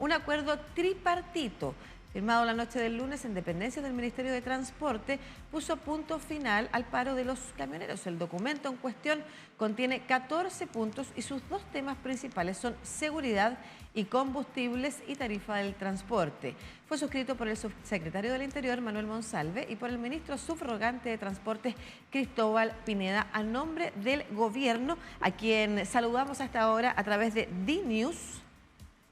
un acuerdo tripartito firmado la noche del lunes en dependencia del Ministerio de Transporte, puso punto final al paro de los camioneros. El documento en cuestión contiene 14 puntos y sus dos temas principales son seguridad y combustibles y tarifa del transporte. Fue suscrito por el subsecretario del Interior, Manuel Monsalve, y por el ministro subrogante de Transportes, Cristóbal Pineda, a nombre del gobierno, a quien saludamos hasta ahora a través de D-News.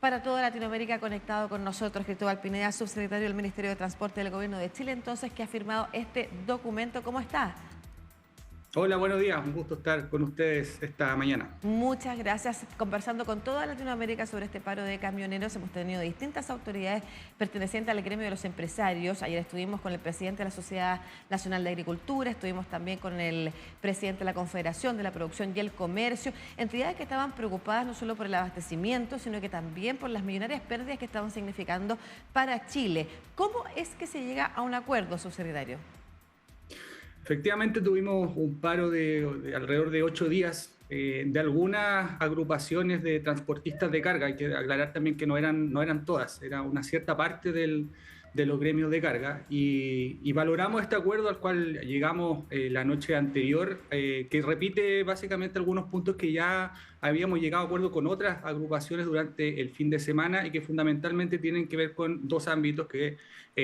Para toda Latinoamérica, conectado con nosotros, Cristóbal Pineda, subsecretario del Ministerio de Transporte del Gobierno de Chile, entonces, que ha firmado este documento. ¿Cómo está? Hola, buenos días. Un gusto estar con ustedes esta mañana. Muchas gracias. Conversando con toda Latinoamérica sobre este paro de camioneros, hemos tenido distintas autoridades pertenecientes al gremio de los empresarios. Ayer estuvimos con el presidente de la Sociedad Nacional de Agricultura, estuvimos también con el presidente de la Confederación de la Producción y el Comercio, entidades que estaban preocupadas no solo por el abastecimiento, sino que también por las millonarias pérdidas que estaban significando para Chile. ¿Cómo es que se llega a un acuerdo, subsecretario? Efectivamente, tuvimos un paro de alrededor de 8 días de algunas agrupaciones de transportistas de carga. Hay que aclarar también que no eran todas, era una cierta parte de los gremios de carga. Y valoramos este acuerdo al cual llegamos la noche anterior, que repite básicamente algunos puntos que ya habíamos llegado a acuerdo con otras agrupaciones durante el fin de semana y que fundamentalmente tienen que ver con dos ámbitos que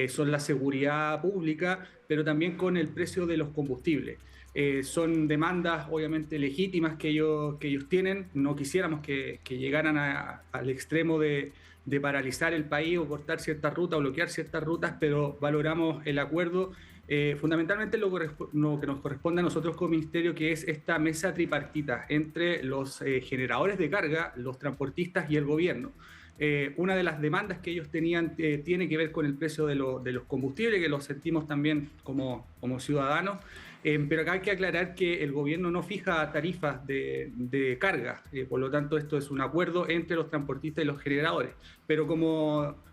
son la seguridad pública, pero también con el precio de los combustibles. Son demandas obviamente legítimas que ellos tienen. No quisiéramos que llegaran al extremo de paralizar el país o cortar ciertas rutas o bloquear ciertas rutas, pero valoramos el acuerdo. Fundamentalmente lo que nos corresponde a nosotros como ministerio, que es esta mesa tripartita entre los generadores de carga, los transportistas y el gobierno. Una de las demandas que ellos tenían tiene que ver con el precio de los combustibles, que lo sentimos también como ciudadanos. Pero acá hay que aclarar que el gobierno no fija tarifas de carga, por lo tanto esto es un acuerdo entre los transportistas y los generadores. Pero como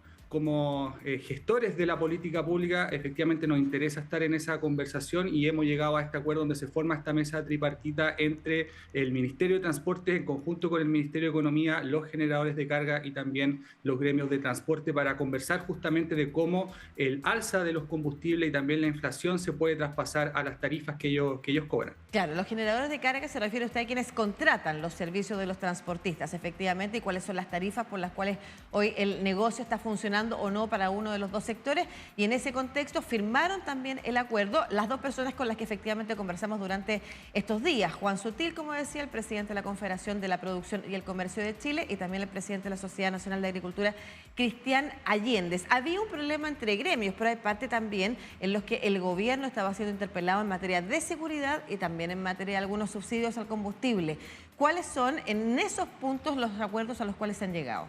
gestores de la política pública, efectivamente nos interesa estar en esa conversación y hemos llegado a este acuerdo donde se forma esta mesa tripartita entre el Ministerio de Transporte en conjunto con el Ministerio de Economía, los generadores de carga y también los gremios de transporte, para conversar justamente de cómo el alza de los combustibles y también la inflación se puede traspasar a las tarifas que ellos cobran. Claro, los generadores de carga, se refiere usted a quienes contratan los servicios de los transportistas, efectivamente, y cuáles son las tarifas por las cuales hoy el negocio está funcionando o no para uno de los dos sectores, y en ese contexto firmaron también el acuerdo las dos personas con las que efectivamente conversamos durante estos días: Juan Sutil, como decía, el presidente de la Confederación de la Producción y el Comercio de Chile, y también el presidente de la Sociedad Nacional de Agricultura, Cristian Allendez. Había un problema entre gremios, pero hay parte también en los que el gobierno estaba siendo interpelado en materia de seguridad y también en materia de algunos subsidios al combustible. ¿Cuáles son en esos puntos los acuerdos a los cuales se han llegado?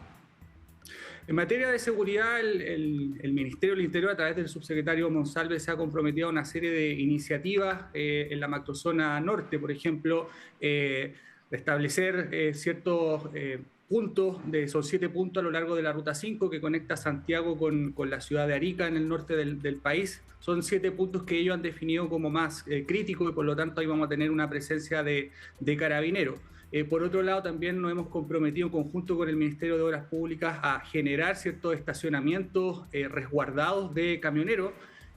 En materia de seguridad, el Ministerio del Interior, a través del subsecretario Monsalve, se ha comprometido a una serie de iniciativas en la macrozona norte, por ejemplo, de establecer ciertos puntos, son 7 puntos a lo largo de la Ruta 5 que conecta Santiago con la ciudad de Arica en el norte del país. Son 7 puntos que ellos han definido como más críticos y por lo tanto ahí vamos a tener una presencia de carabineros. Por otro lado, también nos hemos comprometido en conjunto con el Ministerio de Obras Públicas a generar ciertos estacionamientos resguardados de camioneros,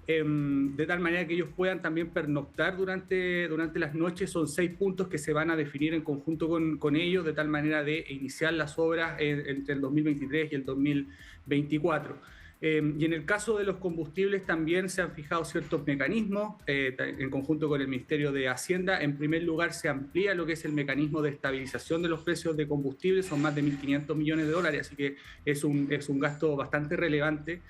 de tal manera que ellos puedan también pernoctar durante las noches. Son 6 puntos que se van a definir en conjunto con ellos, de tal manera de iniciar las obras entre el 2023 y el 2024. Y en el caso de los combustibles también se han fijado ciertos mecanismos en conjunto con el Ministerio de Hacienda. En primer lugar, se amplía lo que es el mecanismo de estabilización de los precios de combustibles, son más de 1.500 millones de dólares, así que es un gasto bastante relevante.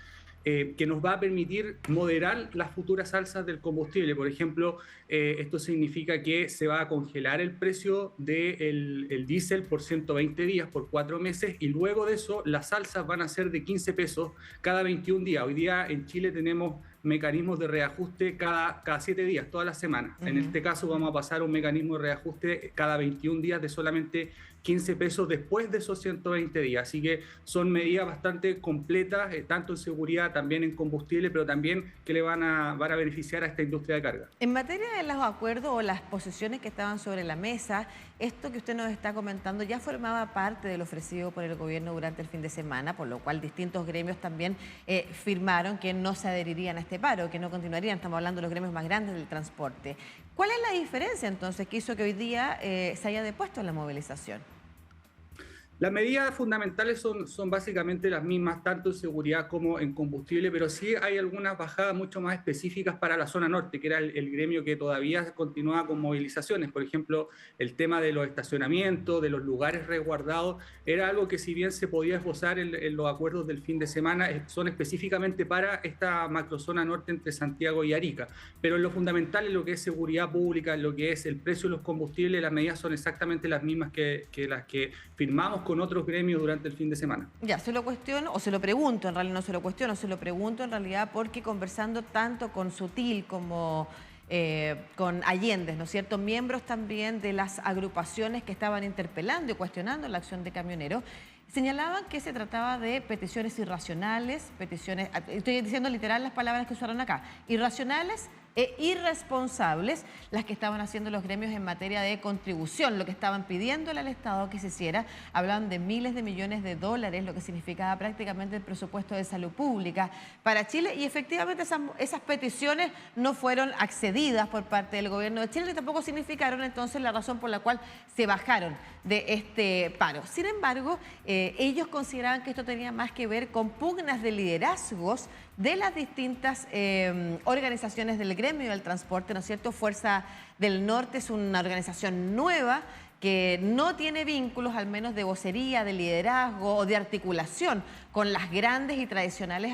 Que nos va a permitir moderar las futuras alzas del combustible. Por ejemplo, esto significa que se va a congelar el precio del diésel por 120 días, por 4 meses, y luego de eso las alzas van a ser de 15 pesos cada 21 días. Hoy día en Chile tenemos mecanismos de reajuste cada 7 días, todas las semanas. En este caso vamos a pasar a un mecanismo de reajuste cada 21 días de solamente 15 pesos después de esos 120 días. Así que son medidas bastante completas, tanto en seguridad, también en combustible, pero también que le van a beneficiar a esta industria de carga. En materia de los acuerdos o las posiciones que estaban sobre la mesa, esto que usted nos está comentando ya formaba parte de lo ofrecido por el gobierno durante el fin de semana, por lo cual distintos gremios también firmaron que no se adherirían a este paro, que no continuarían. Estamos hablando de los gremios más grandes del transporte. ¿Cuál es la diferencia entonces que hizo que hoy día se haya depuesto la movilización? Las medidas fundamentales son básicamente las mismas, tanto en seguridad como en combustible, pero sí hay algunas bajadas mucho más específicas para la zona norte, que era el gremio que todavía continuaba con movilizaciones. Por ejemplo, el tema de los estacionamientos, de los lugares resguardados, era algo que si bien se podía esbozar en los acuerdos del fin de semana, son específicamente para esta macrozona norte entre Santiago y Arica. Pero en lo fundamental, en lo que es seguridad pública, en lo que es el precio de los combustibles, las medidas son exactamente las mismas que las que firmamos con otros gremios durante el fin de semana. Ya, se lo cuestiono, o se lo pregunto, en realidad no se lo cuestiono, se lo pregunto en realidad porque conversando tanto con Sutil como con Allende, ¿no es cierto?, miembros también de las agrupaciones que estaban interpelando y cuestionando la acción de camioneros, señalaban que se trataba de peticiones irracionales, peticiones, estoy diciendo literal las palabras que usaron acá, irracionales e irresponsables las que estaban haciendo los gremios en materia de contribución, lo que estaban pidiéndole al Estado que se hiciera. Hablaban de miles de millones de dólares, lo que significaba prácticamente el presupuesto de salud pública para Chile, y efectivamente esas peticiones no fueron accedidas por parte del gobierno de Chile, y tampoco significaron entonces la razón por la cual se bajaron de este paro. Sin embargo, ellos consideraban que esto tenía más que ver con pugnas de liderazgos de las distintas organizaciones del gremio del transporte, ¿no es cierto? Fuerza del Norte es una organización nueva que no tiene vínculos, al menos de vocería, de liderazgo o de articulación con las grandes y tradicionales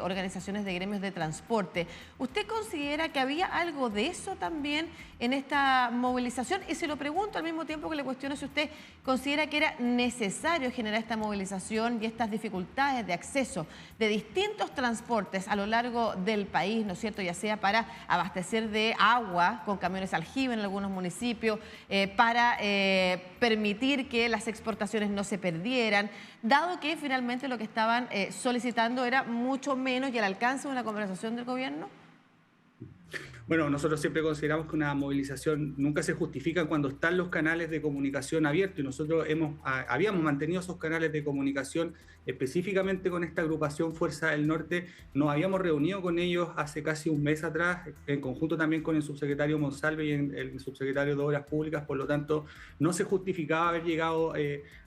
organizaciones de gremios de transporte. ¿Usted considera que había algo de eso también en esta movilización? Y se lo pregunto al mismo tiempo que le cuestiono si usted considera que era necesario generar esta movilización y estas dificultades de acceso de distintos transportes a lo largo del país, ¿no es cierto?, ya sea para abastecer de agua con camiones aljibe en algunos municipios, para permitir que las exportaciones no se perdieran, dado que finalmente lo que estaban solicitando era mucho menos y al alcance de una conversación del gobierno? Bueno, nosotros siempre consideramos que una movilización nunca se justifica cuando están los canales de comunicación abiertos, y nosotros habíamos mantenido esos canales de comunicación específicamente con esta agrupación Fuerza del Norte. Nos habíamos reunido con ellos hace casi un mes atrás, en conjunto también con el subsecretario Monsalve y el subsecretario de Obras Públicas, por lo tanto no se justificaba haber llegado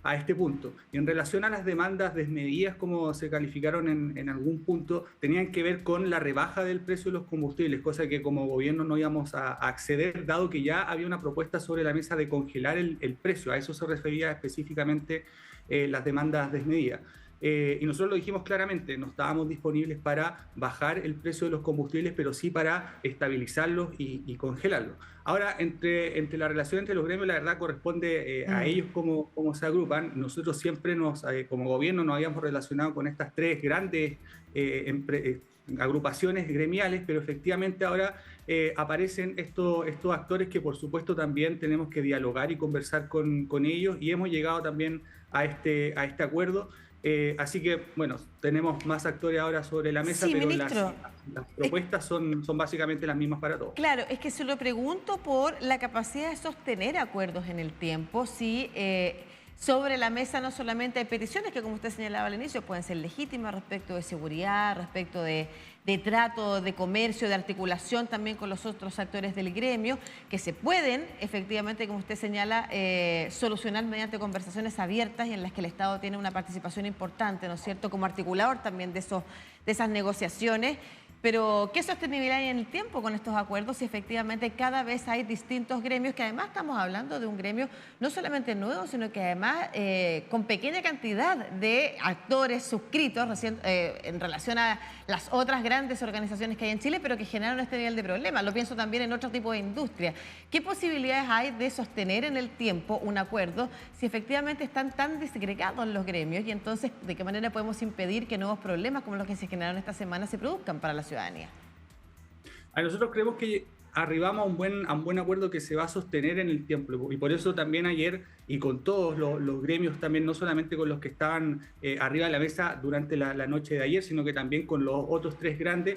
a este punto. Y en relación a las demandas desmedidas, como se calificaron en algún punto, tenían que ver con la rebaja del precio de los combustibles, cosa que como gobierno no íbamos a acceder, dado que ya había una propuesta sobre la mesa de congelar el precio. A eso se refería específicamente las demandas desmedidas. Y nosotros lo dijimos claramente, no estábamos disponibles para bajar el precio de los combustibles, pero sí para estabilizarlos y congelarlos. Ahora, entre la relación entre los gremios, la verdad corresponde a ellos cómo se agrupan. Nosotros siempre como gobierno nos habíamos relacionado con estas tres grandes agrupaciones gremiales, pero efectivamente ahora aparecen estos actores que por supuesto también tenemos que dialogar y conversar con ellos, y hemos llegado también a este acuerdo. Así que, bueno, tenemos más actores ahora sobre la mesa, sí, pero ministro, las propuestas son básicamente las mismas para todos. Claro, es que se lo pregunto por la capacidad de sostener acuerdos en el tiempo, si sobre la mesa no solamente hay peticiones que, como usted señalaba al inicio, pueden ser legítimas respecto de seguridad, respecto de trato, de comercio, de articulación también con los otros actores del gremio, que se pueden, efectivamente, como usted señala, solucionar mediante conversaciones abiertas y en las que el Estado tiene una participación importante, ¿no es cierto?, como articulador también de esas negociaciones. Pero, ¿qué sostenibilidad hay en el tiempo con estos acuerdos si efectivamente cada vez hay distintos gremios, que además estamos hablando de un gremio no solamente nuevo, sino que además con pequeña cantidad de actores suscritos en relación a las otras grandes organizaciones que hay en Chile, pero que generaron este nivel de problemas? Lo pienso también en otro tipo de industria. ¿Qué posibilidades hay de sostener en el tiempo un acuerdo si efectivamente están tan disgregados los gremios? Y entonces, ¿de qué manera podemos impedir que nuevos problemas como los que se generaron esta semana se produzcan para la ciudadanía? Nosotros creemos que arribamos a un buen acuerdo que se va a sostener en el tiempo, y por eso también ayer y con todos los gremios también, no solamente con los que estaban arriba de la mesa durante la noche de ayer, sino que también con los otros tres grandes,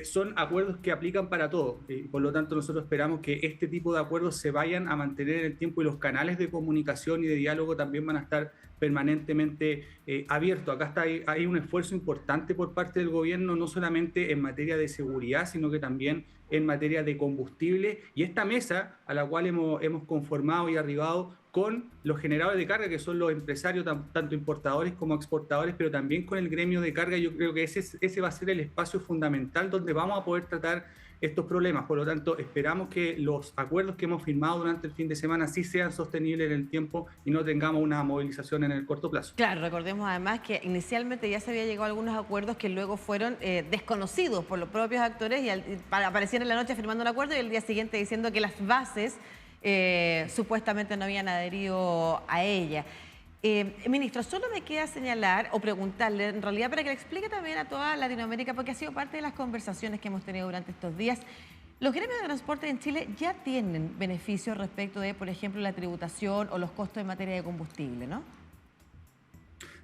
son acuerdos que aplican para todos. Por lo tanto, nosotros esperamos que este tipo de acuerdos se vayan a mantener en el tiempo y los canales de comunicación y de diálogo también van a estar permanentemente abiertos. Acá hay un esfuerzo importante por parte del gobierno, no solamente en materia de seguridad, sino que también en materia de combustible. Y esta mesa a la cual hemos conformado y arribado con los generadores de carga, que son los empresarios, tanto importadores como exportadores, pero también con el gremio de carga, yo creo que ese va a ser el espacio fundamental donde vamos a poder tratar estos problemas. Por lo tanto, esperamos que los acuerdos que hemos firmado durante el fin de semana sí sean sostenibles en el tiempo y no tengamos una movilización en el corto plazo. Claro, recordemos además que inicialmente ya se había llegado a algunos acuerdos que luego fueron desconocidos por los propios actores y aparecían en la noche firmando un acuerdo y el día siguiente diciendo que las bases supuestamente no habían adherido a ella. Ministro, solo me queda señalar o preguntarle, en realidad, para que le explique también a toda Latinoamérica, porque ha sido parte de las conversaciones que hemos tenido durante estos días. Los gremios de transporte en Chile ya tienen beneficios respecto de, por ejemplo, la tributación o los costos en materia de combustible, ¿no?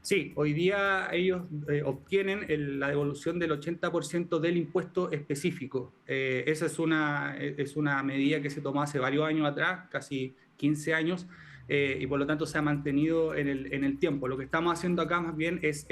Sí, hoy día ellos obtienen la devolución del 80% del impuesto específico. Esa es una medida que se tomó hace varios años atrás, casi 15 años, y por lo tanto se ha mantenido en el tiempo. Lo que estamos haciendo acá más bien es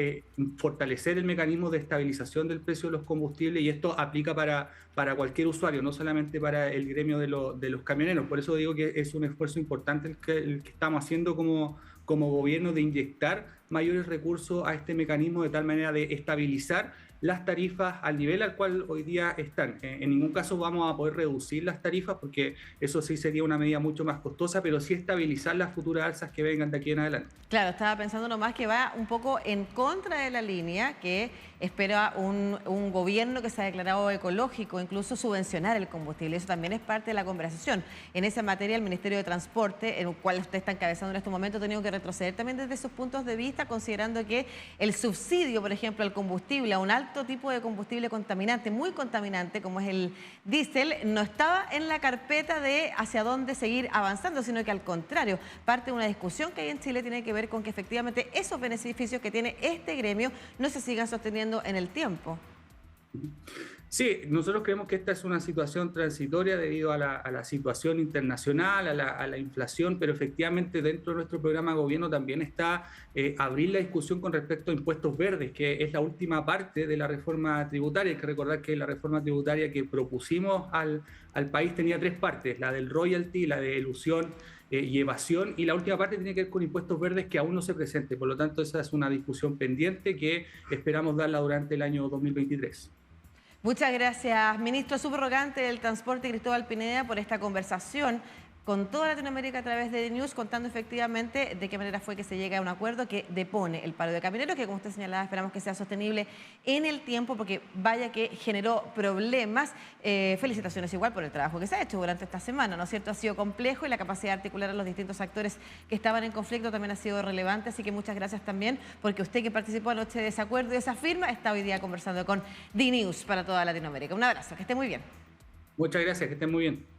fortalecer el mecanismo de estabilización del precio de los combustibles y esto aplica para cualquier usuario, no solamente para el gremio de los camioneros. Por eso digo que es un esfuerzo importante el que estamos haciendo como gobierno de inyectar mayores recursos a este mecanismo de tal manera de estabilizar las tarifas al nivel al cual hoy día están. En ningún caso vamos a poder reducir las tarifas porque eso sí sería una medida mucho más costosa, pero sí estabilizar las futuras alzas que vengan de aquí en adelante. Claro, estaba pensando nomás que va un poco en contra de la línea que espera un gobierno que se ha declarado ecológico, incluso subvencionar el combustible. Eso también es parte de la conversación. En esa materia, el Ministerio de Transporte, en el cual usted está encabezando en este momento, ha tenido que retroceder también desde sus puntos de vista, considerando que el subsidio, por ejemplo, al combustible, a un alto tipo de combustible contaminante, muy contaminante, como es el diésel, no estaba en la carpeta de hacia dónde seguir avanzando, sino que al contrario, parte de una discusión que hay en Chile tiene que ver con que efectivamente esos beneficios que tiene este gremio no se sigan sosteniendo en el tiempo. Sí, nosotros creemos que esta es una situación transitoria debido a la situación internacional, a la inflación, pero efectivamente dentro de nuestro programa de gobierno también está abrir la discusión con respecto a impuestos verdes, que es la última parte de la reforma tributaria. Hay que recordar que la reforma tributaria que propusimos al país tenía tres partes, la del royalty, la de elusión y evasión, y la última parte tiene que ver con impuestos verdes que aún no se presente. Por lo tanto, esa es una discusión pendiente que esperamos darla durante el año 2023. Muchas gracias, ministro subrogante del Transporte Cristóbal Pineda, por esta conversación con toda Latinoamérica a través de DNews, contando efectivamente de qué manera fue que se llega a un acuerdo que depone el paro de camioneros, que como usted señalaba, esperamos que sea sostenible en el tiempo, porque vaya que generó problemas. Felicitaciones igual por el trabajo que se ha hecho durante esta semana, ¿no es cierto? Ha sido complejo y la capacidad de articular a los distintos actores que estaban en conflicto también ha sido relevante, así que muchas gracias también, porque usted que participó anoche de ese acuerdo y de esa firma, está hoy día conversando con DNews para toda Latinoamérica. Un abrazo, que esté muy bien. Muchas gracias, que estén muy bien.